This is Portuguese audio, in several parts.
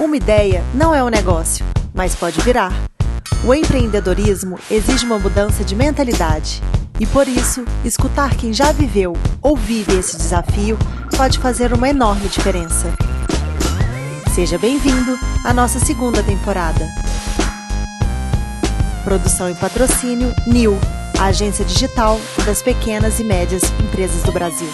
Uma ideia não é um negócio, mas pode virar. O empreendedorismo exige uma mudança de mentalidade. E por isso, escutar quem já viveu ou vive esse desafio pode fazer uma enorme diferença. Seja bem-vindo à nossa segunda temporada. Produção e patrocínio NIL, a agência digital das pequenas e médias empresas do Brasil.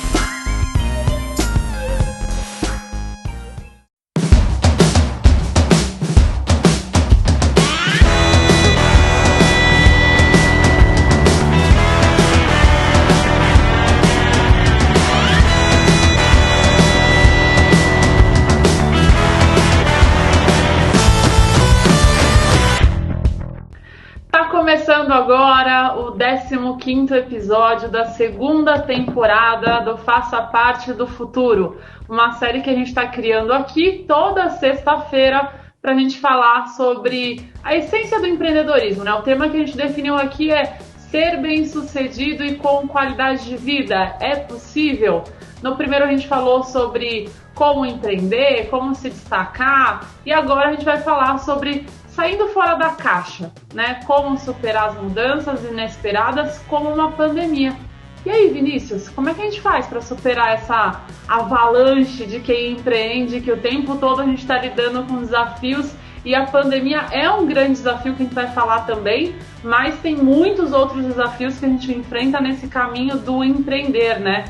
Começando agora o 15º episódio da segunda temporada do Faça Parte do Futuro, uma série que a gente está criando aqui toda sexta-feira para a gente falar sobre a essência do empreendedorismo, né? O tema que a gente definiu aqui é ser bem-sucedido e com qualidade de vida. É possível? No primeiro a gente falou sobre como empreender, como se destacar, e agora a gente vai falar sobre saindo fora da caixa, né? Como superar as mudanças inesperadas como uma pandemia. E aí, Vinícius, como é que a gente faz para superar essa avalanche de quem empreende, que o tempo todo a gente está lidando com desafios, e a pandemia é um grande desafio que a gente vai falar também, mas tem muitos outros desafios que a gente enfrenta nesse caminho do empreender, né?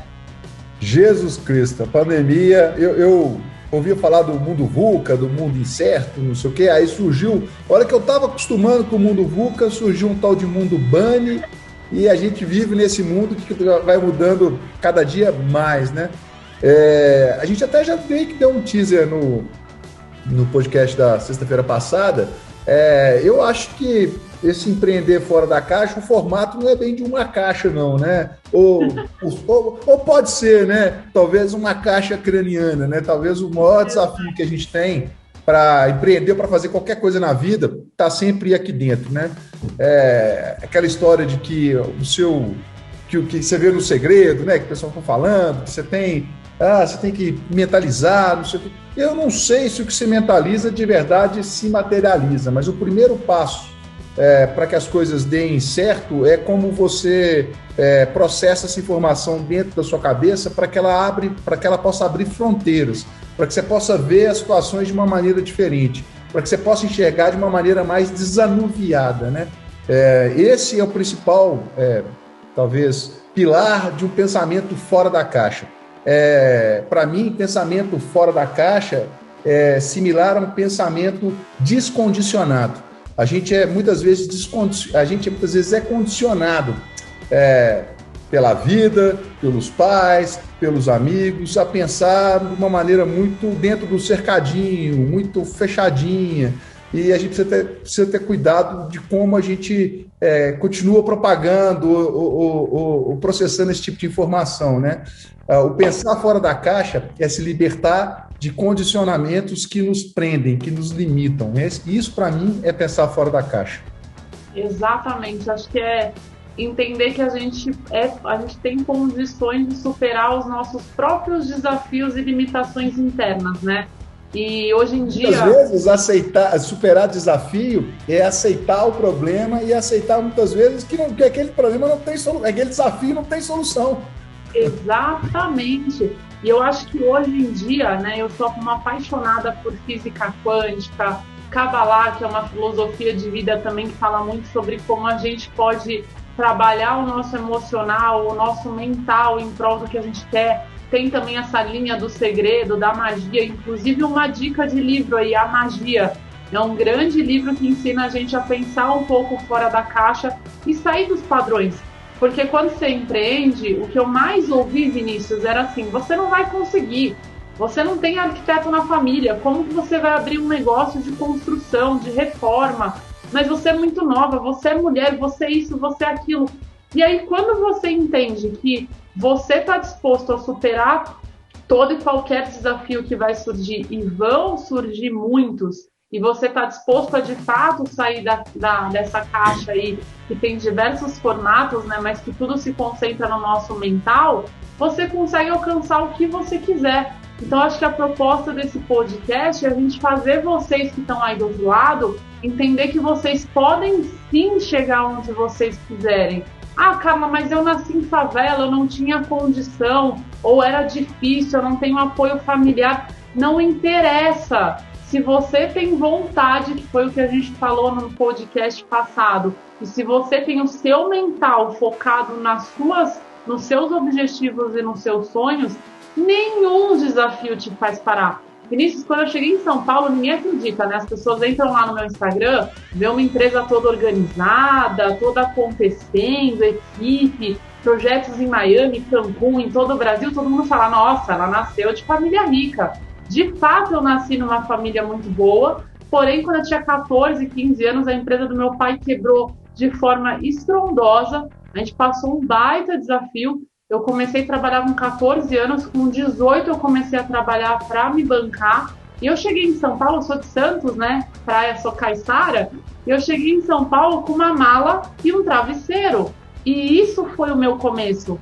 Jesus Cristo, a pandemia, eu ouvia falar do mundo VUCA, do mundo incerto, não sei o que, aí surgiu, a hora que eu estava acostumando com o mundo VUCA, surgiu um tal de mundo BANI, e a gente vive nesse mundo que vai mudando cada dia mais, né? A gente até já meio que deu um teaser no podcast da sexta-feira passada. Eu acho que esse empreender fora da caixa, o formato não é bem de uma caixa, não, né? Ou pode ser, né? Talvez uma caixa craniana, né? Talvez o maior desafio que a gente tem para empreender, para fazer qualquer coisa na vida, está sempre aqui dentro, né? Aquela história de que que você vê no segredo, né? Que o pessoal está falando, que você tem que mentalizar, não sei o que. Eu não sei se o que se mentaliza de verdade se materializa, mas o primeiro passo para que as coisas deem certo é como você processa essa informação dentro da sua cabeça para que ela possa abrir fronteiras, para que você possa ver as situações de uma maneira diferente, para que você possa enxergar de uma maneira mais desanuviada, né? Esse é o principal, talvez, pilar de um pensamento fora da caixa. Para mim, pensamento fora da caixa é similar a um pensamento descondicionado. A gente muitas vezes é condicionado pela vida, pelos pais, pelos amigos, a pensar de uma maneira muito dentro do cercadinho, muito fechadinha. E a gente precisa ter cuidado de como a gente continua propagando ou processando esse tipo de informação, né? O pensar fora da caixa é se libertar de condicionamentos que nos prendem, que nos limitam. Isso, para mim, é pensar fora da caixa. Exatamente. Acho que é entender que a gente tem condições de superar os nossos próprios desafios e limitações internas, né? E hoje em dia... Muitas vezes, superar desafio é aceitar o problema e aceitar muitas vezes que aquele problema não tem solução, aquele desafio não tem solução. Exatamente. E eu acho que hoje em dia, né, eu sou uma apaixonada por física quântica, Kabbalah, que é uma filosofia de vida também que fala muito sobre como a gente pode trabalhar o nosso emocional, o nosso mental em prol do que a gente quer. Tem também essa linha do segredo, da magia, inclusive uma dica de livro aí, A Magia. É um grande livro que ensina a gente a pensar um pouco fora da caixa e sair dos padrões. Porque quando você empreende, o que eu mais ouvi, Vinícius, era assim: você não vai conseguir, você não tem arquiteto na família, como que você vai abrir um negócio de construção, de reforma? Mas você é muito nova, você é mulher, você é isso, você é aquilo. E aí, quando você entende que você está disposto a superar todo e qualquer desafio que vai surgir, e vão surgir muitos, e você está disposto a, de fato, sair dessa caixa aí, que tem diversos formatos, né, mas que tudo se concentra no nosso mental, você consegue alcançar o que você quiser. Então, acho que a proposta desse podcast é a gente fazer vocês que estão aí do outro lado entender que vocês podem sim chegar onde vocês quiserem. Ah, Carla, mas eu nasci em favela, eu não tinha condição, ou era difícil, eu não tenho apoio familiar. Não interessa. Se você tem vontade, que foi o que a gente falou no podcast passado, e se você tem o seu mental focado nos seus objetivos e nos seus sonhos, nenhum desafio te faz parar. Vinícius, quando eu cheguei em São Paulo, ninguém acredita, né? As pessoas entram lá no meu Instagram, vê uma empresa toda organizada, toda acontecendo, equipe, projetos em Miami, Cancún, em todo o Brasil, todo mundo fala, nossa, ela nasceu de família rica. De fato, eu nasci numa família muito boa, porém, quando eu tinha 14, 15 anos, a empresa do meu pai quebrou de forma estrondosa, a gente passou um baita desafio. Eu comecei a trabalhar com 14 anos, com 18 eu comecei a trabalhar para me bancar. E eu cheguei em São Paulo, eu sou de Santos, né? Praia, sou caiçara. E eu cheguei em São Paulo com uma mala e um travesseiro. E isso foi o meu começo.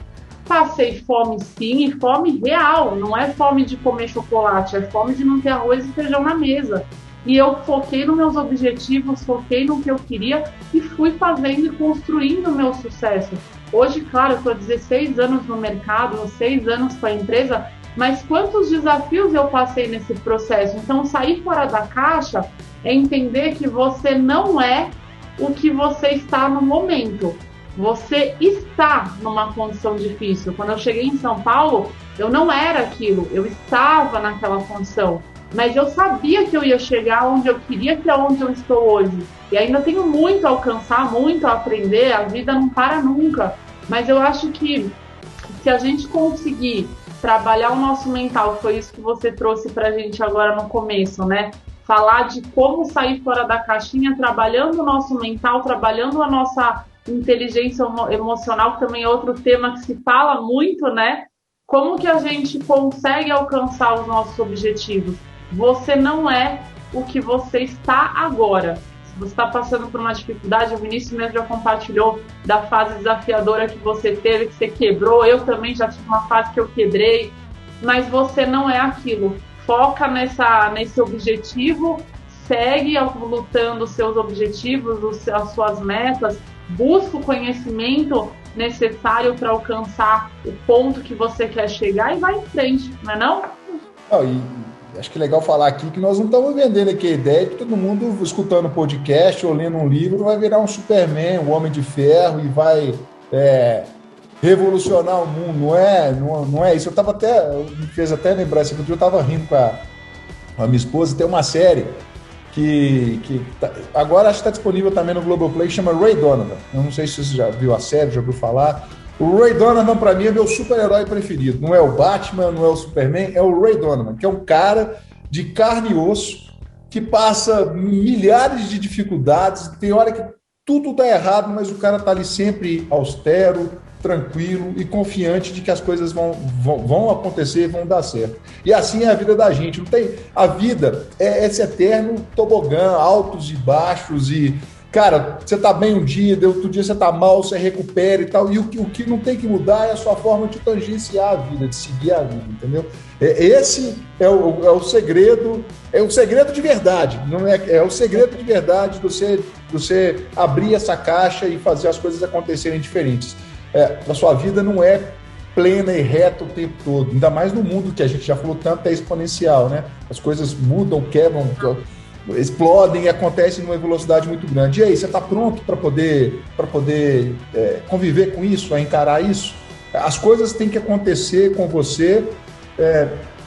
Passei fome sim, e fome real. Não é fome de comer chocolate, é fome de não ter arroz e feijão na mesa. E eu foquei nos meus objetivos, foquei no que eu queria e fui fazendo e construindo o meu sucesso. Hoje, claro, eu estou há 16 anos no mercado, 6 anos com a empresa, mas quantos desafios eu passei nesse processo? Então, sair fora da caixa é entender que você não é o que você está no momento. Você está numa condição difícil. Quando eu cheguei em São Paulo, eu não era aquilo, eu estava naquela condição. Mas eu sabia que eu ia chegar onde eu queria, que é onde eu estou hoje. E ainda tenho muito a alcançar, muito a aprender, a vida não para nunca. Mas eu acho que se a gente conseguir trabalhar o nosso mental, foi isso que você trouxe pra gente agora no começo, né? Falar de como sair fora da caixinha, trabalhando o nosso mental, trabalhando a nossa inteligência emocional, que também é outro tema que se fala muito, né? Como que a gente consegue alcançar os nossos objetivos? Você não é o que você está agora. Se você está passando por uma dificuldade, o Vinícius mesmo já compartilhou da fase desafiadora que você teve, que você quebrou. Eu também já tive uma fase que eu quebrei, mas você não é aquilo. Foca nesse objetivo, segue lutando os seus objetivos, as suas metas, busca o conhecimento necessário para alcançar o ponto que você quer chegar e vai em frente, não é não? Acho que é legal falar aqui que nós não estamos vendendo aqui a ideia de que todo mundo escutando podcast ou lendo um livro vai virar um Superman, um Homem de Ferro e vai revolucionar o mundo. Não é isso. Me fez até lembrar esse dia, eu estava rindo com a minha esposa. Tem uma série que agora acho que está disponível também no Globoplay, chama Ray Donovan. Eu não sei se você já viu a série, já ouviu falar. O Ray Donovan, para mim, é meu super-herói preferido. Não é o Batman, não é o Superman, é o Ray Donovan, que é um cara de carne e osso que passa milhares de dificuldades. Tem hora que tudo dá errado, mas o cara tá ali sempre austero, tranquilo e confiante de que as coisas vão acontecer, vão dar certo. E assim é a vida da gente. Não tem, a vida é esse eterno tobogã, altos e baixos e... Cara, você tá bem um dia, outro dia você tá mal, você recupera e tal. E o que não tem que mudar é a sua forma de tangenciar a vida, de seguir a vida, entendeu? Esse é o segredo, é o segredo de verdade. Não é o segredo de verdade de você abrir essa caixa e fazer as coisas acontecerem diferentes. A sua vida não é plena e reta o tempo todo. Ainda mais no mundo que a gente já falou tanto, é exponencial, né? As coisas mudam, quebram, explodem e acontecem numa velocidade muito grande. E aí, você está pronto para poder conviver com isso, a encarar isso? As coisas têm que acontecer com você,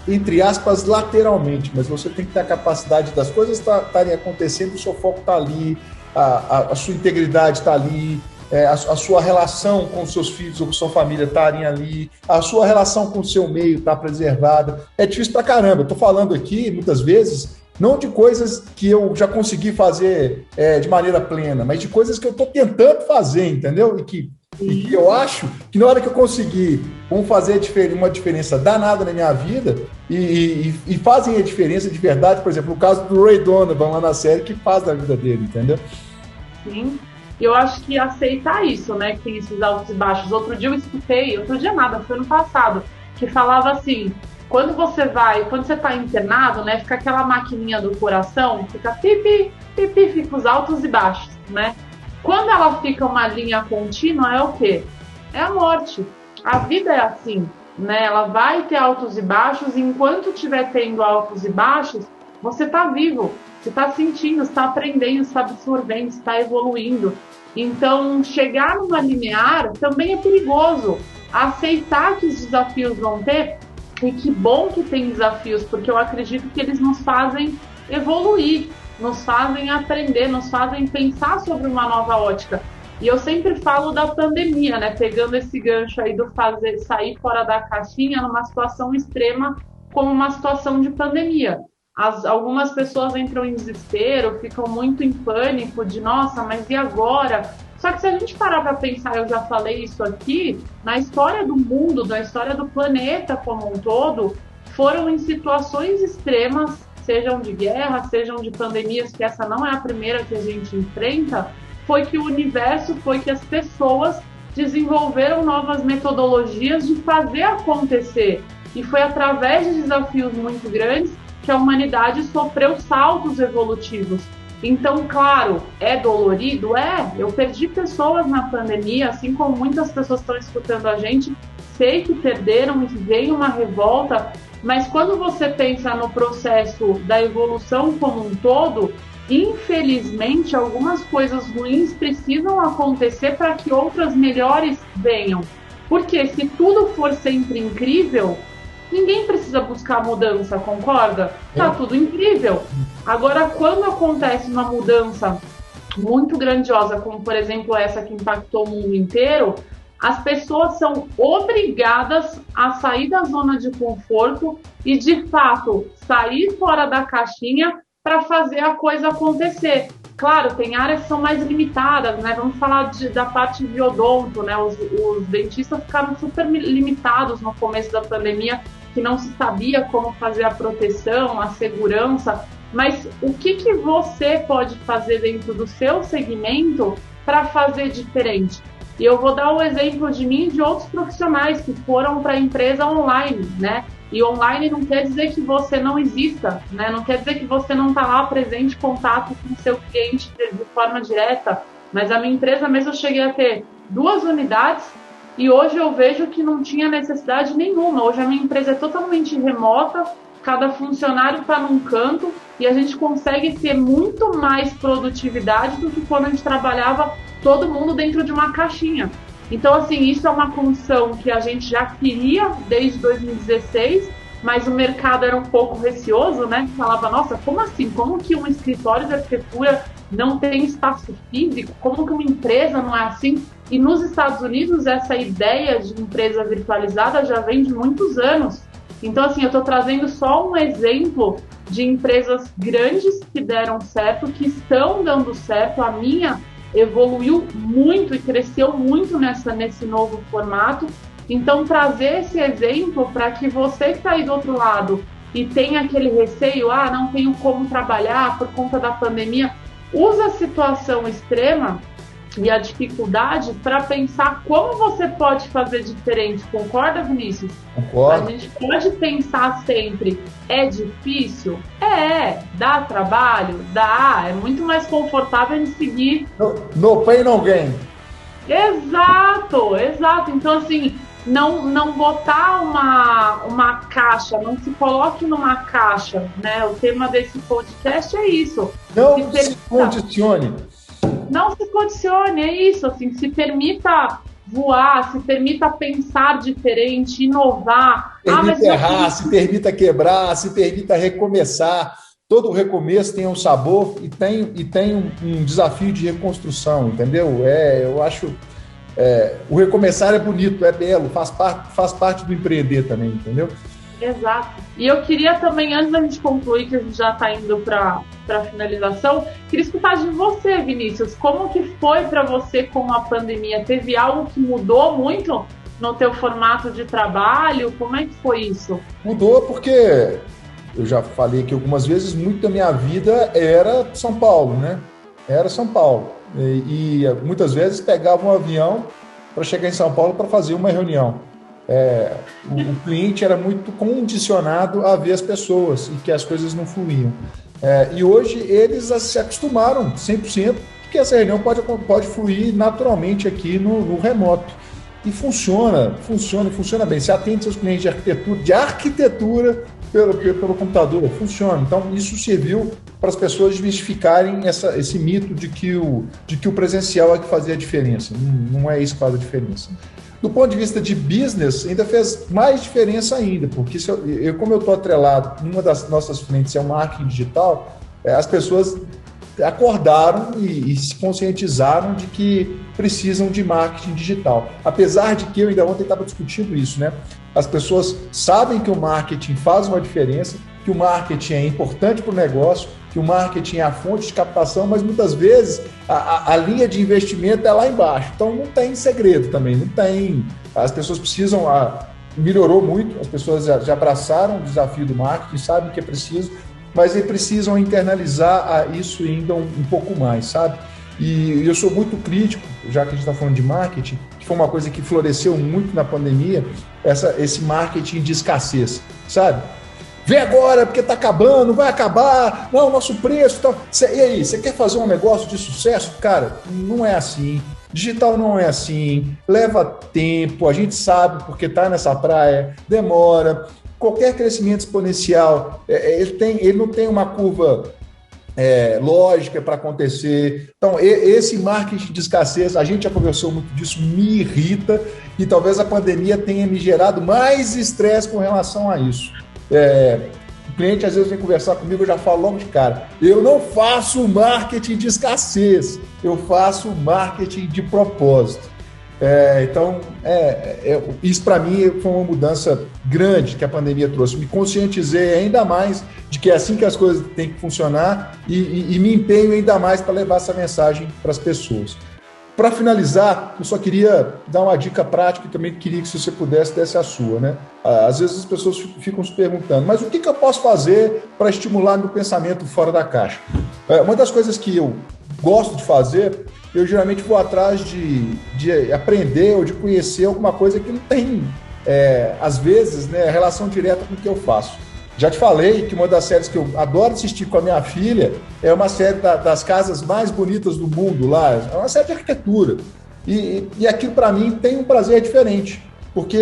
entre aspas, lateralmente, mas você tem que ter a capacidade das coisas estarem acontecendo, o seu foco está ali, a sua integridade está ali, a sua relação com os seus filhos ou com sua família estarem ali, a sua relação com o seu meio está preservada. É difícil pra caramba. Eu estou falando aqui, muitas vezes, não de coisas que eu já consegui fazer de maneira plena, mas de coisas que eu estou tentando fazer, entendeu? E que eu acho que na hora que eu conseguir, vão fazer uma diferença danada na minha vida e fazem a diferença de verdade. Por exemplo, no caso do Ray Donovan lá na série, que faz na vida dele, entendeu? Sim. Eu acho que aceitar isso, né? Que tem esses altos e baixos. Outro dia nada, foi ano passado, que falava assim: quando você está internado, né, fica aquela maquininha do coração, fica pipi, pipi, fica os altos e baixos, né? Quando ela fica uma linha contínua, é o quê? É a morte. A vida é assim, né? Ela vai ter altos e baixos, e enquanto estiver tendo altos e baixos, você está vivo, você está sentindo, está aprendendo, está absorvendo, está evoluindo. Então, chegar numa linear também é perigoso. Aceitar que os desafios vão ter, e que bom que tem desafios, porque eu acredito que eles nos fazem evoluir, nos fazem aprender, nos fazem pensar sobre uma nova ótica. E eu sempre falo da pandemia, né? Pegando esse gancho aí do sair fora da caixinha numa situação extrema como uma situação de pandemia. Algumas pessoas entram em desespero, ficam muito em pânico de, nossa, mas e agora? Só que se a gente parar para pensar, eu já falei isso aqui, na história do mundo, na história do planeta como um todo, foram em situações extremas, sejam de guerra, sejam de pandemias, que essa não é a primeira que a gente enfrenta, foi que o universo, foi que as pessoas desenvolveram novas metodologias de fazer acontecer. E foi através de desafios muito grandes que a humanidade sofreu saltos evolutivos. Então, claro, é dolorido? É. Eu perdi pessoas na pandemia, assim como muitas pessoas estão escutando a gente, sei que perderam e veio uma revolta, mas quando você pensa no processo da evolução como um todo, infelizmente, algumas coisas ruins precisam acontecer para que outras melhores venham. Porque se tudo for sempre incrível, ninguém precisa buscar mudança, concorda? Tá tudo incrível. Agora, quando acontece uma mudança muito grandiosa, como por exemplo essa que impactou o mundo inteiro, as pessoas são obrigadas a sair da zona de conforto e, de fato, sair fora da caixinha para fazer a coisa acontecer. Claro, tem áreas que são mais limitadas, né? Vamos falar da parte de odonto, né? Os dentistas ficaram super limitados no começo da pandemia, que não se sabia como fazer a proteção, a segurança. Mas o que você pode fazer dentro do seu segmento para fazer diferente? E eu vou dar o exemplo de mim e de outros profissionais que foram para a empresa online, né? E online não quer dizer que você não exista, né? Não quer dizer que você não está lá presente em contato com o seu cliente de forma direta. Mas a minha empresa mesmo, eu cheguei a ter 2 unidades e hoje eu vejo que não tinha necessidade nenhuma. Hoje a minha empresa é totalmente remota, cada funcionário está num canto e a gente consegue ter muito mais produtividade do que quando a gente trabalhava todo mundo dentro de uma caixinha. Então, assim, isso é uma função que a gente já queria desde 2016, mas o mercado era um pouco receoso, né? Falava, nossa, como assim? Como que um escritório de arquitetura não tem espaço físico? Como que uma empresa não é assim? E nos Estados Unidos, essa ideia de empresa virtualizada já vem de muitos anos. Então, assim, eu estou trazendo só um exemplo de empresas grandes que deram certo, que estão dando certo. A minha evoluiu muito e cresceu muito nesse novo formato. Então, trazer esse exemplo para que você que está aí do outro lado e tem aquele receio, não tenho como trabalhar por conta da pandemia, usa a situação extrema e a dificuldade para pensar como você pode fazer diferente. Concorda, Vinícius? Concordo. A gente pode pensar sempre, é difícil? Dá trabalho? Dá, é muito mais confortável em seguir. No pain, no gain. Exato. Então, assim, não botar uma caixa, não se coloque numa caixa, né? O tema desse podcast é isso. Não se condicione. Não se condicione, é isso, assim, se permita voar, se permita pensar diferente, inovar. Permita errar, se permita quebrar, se permita recomeçar. Todo recomeço tem um sabor e tem um desafio de reconstrução, entendeu? Eu acho... o recomeçar é bonito, é belo, faz parte do empreender também, entendeu? Exato. E eu queria também, antes da gente concluir, que a gente já está indo para a finalização, queria escutar de você, Vinícius. Como que foi para você com a pandemia? Teve algo que mudou muito no teu formato de trabalho? Como é que foi isso? Mudou porque, eu já falei aqui algumas vezes, muito da minha vida era São Paulo, né? Era São Paulo. E muitas vezes pegava um avião para chegar em São Paulo para fazer uma reunião. O cliente era muito condicionado a ver as pessoas e que as coisas não fluíam. E hoje eles se acostumaram 100% que essa reunião pode fluir naturalmente aqui no remoto. E funciona bem. Você atende seus clientes de arquitetura pelo computador, funciona. Então, isso serviu para as pessoas desmistificarem esse mito de que o presencial é que fazia a diferença. Não é isso que faz a diferença. Do ponto de vista de business, ainda fez mais diferença ainda, porque como eu estou atrelado, uma das nossas frentes é o marketing digital, as pessoas acordaram e se conscientizaram de que precisam de marketing digital. Apesar de que eu ainda ontem estava discutindo isso, né? As pessoas sabem que o marketing faz uma diferença, que o marketing é importante para o negócio, que o marketing é a fonte de captação, mas muitas vezes a linha de investimento é lá embaixo. Então não tem segredo também, não tem. As pessoas precisam. Melhorou muito, as pessoas já abraçaram o desafio do marketing, sabem que é preciso, mas eles precisam internalizar isso ainda um pouco mais, sabe? E eu sou muito crítico, já que a gente está falando de marketing, que foi uma coisa que floresceu muito na pandemia, esse marketing de escassez, sabe? Vem agora, porque está acabando, vai acabar, não, nosso preço... Tá... E aí, você quer fazer um negócio de sucesso? Cara, não é assim. Digital não é assim, leva tempo, a gente sabe porque está nessa praia, demora. Qualquer crescimento exponencial, ele não tem uma curva lógica para acontecer. Então, esse marketing de escassez, a gente já conversou muito disso, me irrita, e talvez a pandemia tenha me gerado mais estresse com relação a isso. O cliente às vezes vem conversar comigo, eu já falo logo de cara, eu não faço marketing de escassez, eu faço marketing de propósito. Então, isso para mim foi uma mudança grande que a pandemia trouxe. Me conscientizei ainda mais de que é assim que as coisas têm que funcionar e me empenho ainda mais para levar essa mensagem para as pessoas. Para finalizar, eu só queria dar uma dica prática e também queria que, se você pudesse, desse a sua, né? Às vezes as pessoas ficam se perguntando, mas o que eu posso fazer para estimular meu pensamento fora da caixa? Uma das coisas que eu gosto de fazer, eu geralmente vou atrás de aprender ou de conhecer alguma coisa que não tem, às vezes, né, relação direta com o que eu faço. Já te falei que uma das séries que eu adoro assistir com a minha filha é uma série das casas mais bonitas do mundo lá, é uma série de arquitetura. E aquilo, para mim, tem um prazer diferente, porque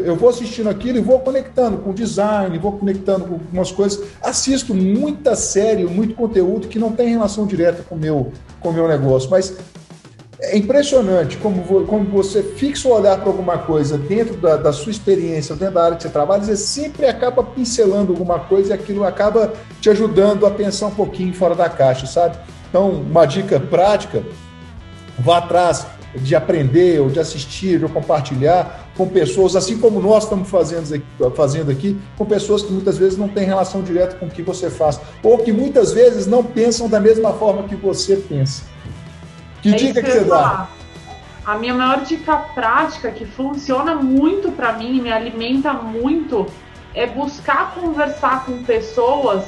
eu vou assistindo aquilo e vou conectando com design, vou conectando com algumas coisas. Assisto muita série, muito conteúdo que não tem relação direta com o meu negócio, mas é impressionante como você fixa o olhar para alguma coisa dentro da sua experiência, dentro da área que você trabalha, você sempre acaba pincelando alguma coisa e aquilo acaba te ajudando a pensar um pouquinho fora da caixa, sabe? Então, uma dica prática, vá atrás de aprender, ou de assistir, ou compartilhar com pessoas, assim como nós estamos fazendo aqui, com pessoas que muitas vezes não têm relação direta com o que você faz, ou que muitas vezes não pensam da mesma forma que você pensa. Que dica que você dá? A minha maior dica prática, que funciona muito para mim e me alimenta muito, é buscar conversar com pessoas,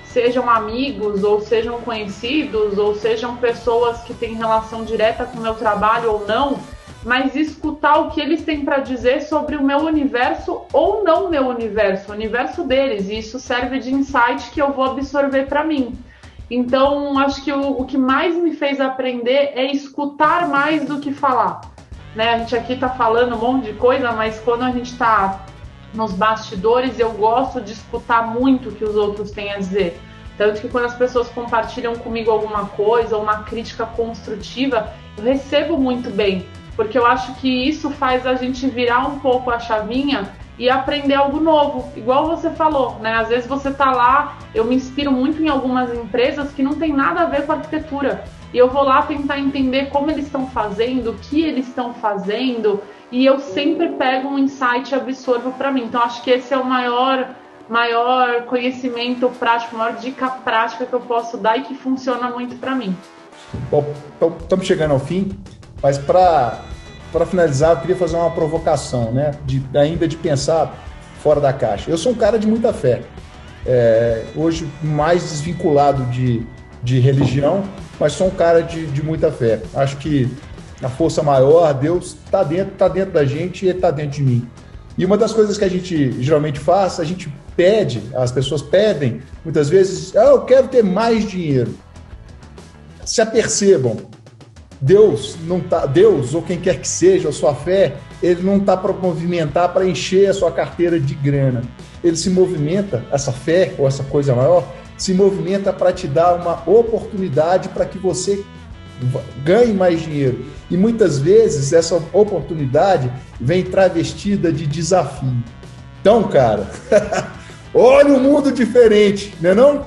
sejam amigos, ou sejam conhecidos, ou sejam pessoas que têm relação direta com o meu trabalho ou não, mas escutar o que eles têm para dizer sobre o meu universo ou não meu universo, o universo deles, e isso serve de insight que eu vou absorver para mim. Então, acho que o que mais me fez aprender é escutar mais do que falar. Né? A gente aqui está falando um monte de coisa, mas quando a gente está nos bastidores, eu gosto de escutar muito o que os outros têm a dizer. Tanto que quando as pessoas compartilham comigo alguma coisa, uma crítica construtiva, eu recebo muito bem, porque eu acho que isso faz a gente virar um pouco a chavinha e aprender algo novo, igual você falou, né? Às vezes você tá lá, eu me inspiro muito em algumas empresas que não tem nada a ver com arquitetura, e eu vou lá tentar entender como eles estão fazendo, o que eles estão fazendo, e eu sempre pego um insight e absorvo para mim. Então acho que esse é o maior conhecimento prático, a maior dica prática que eu posso dar e que funciona muito para mim. Bom, então, estamos chegando ao fim, mas para finalizar, eu queria fazer uma provocação, né? Ainda de pensar fora da caixa. Eu sou um cara de muita fé. Hoje, mais desvinculado de religião, mas sou um cara de muita fé. Acho que a força maior, Deus, está dentro da gente e está dentro de mim. E uma das coisas que a gente geralmente faz, a gente pede, as pessoas pedem, muitas vezes, eu quero ter mais dinheiro. Se apercebam, Deus não tá, Deus ou quem quer que seja, a sua fé, ele não está para movimentar, para encher a sua carteira de grana. Ele se movimenta, essa fé ou essa coisa maior, se movimenta para te dar uma oportunidade para que você ganhe mais dinheiro. E muitas vezes essa oportunidade vem travestida de desafio. Então, cara, olha o mundo diferente, não é não?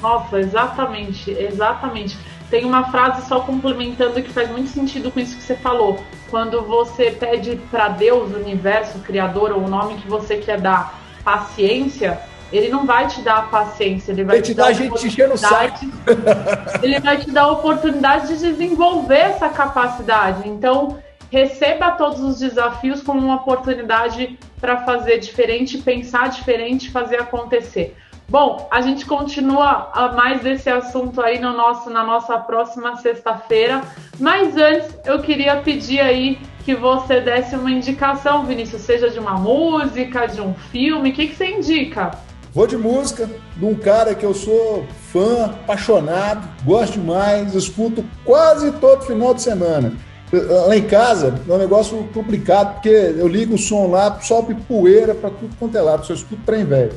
Nossa, exatamente, exatamente. Tem uma frase só complementando que faz muito sentido com isso que você falou. Quando você pede para Deus, o universo, o Criador, ou o nome que você quer dar, paciência, ele não vai te dar a paciência, ele vai te dar a gente enchendo o saco. Ele vai te dar a oportunidade de desenvolver essa capacidade. Então, receba todos os desafios como uma oportunidade para fazer diferente, pensar diferente, fazer acontecer. Bom, a gente continua mais desse assunto aí na nossa próxima sexta-feira, mas antes eu queria pedir aí que você desse uma indicação, Vinícius, seja de uma música, de um filme, o que você indica? Vou de música, de um cara que eu sou fã, apaixonado, gosto demais, escuto quase todo final de semana. Lá em casa é um negócio complicado, porque eu ligo o som lá, sobe poeira para tudo quanto é lado, só escuto trem velho.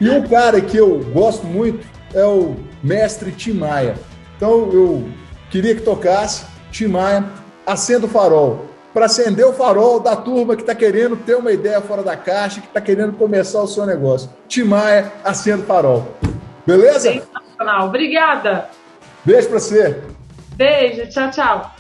E um cara que eu gosto muito é o mestre Tim Maia. Então eu queria que tocasse Tim Maia, Acenda o Farol, para acender o farol da turma que está querendo ter uma ideia fora da caixa, que está querendo começar o seu negócio. Tim Maia, Acenda o Farol. Beleza? Sensacional. Obrigada. Beijo para você. Beijo. Tchau, tchau.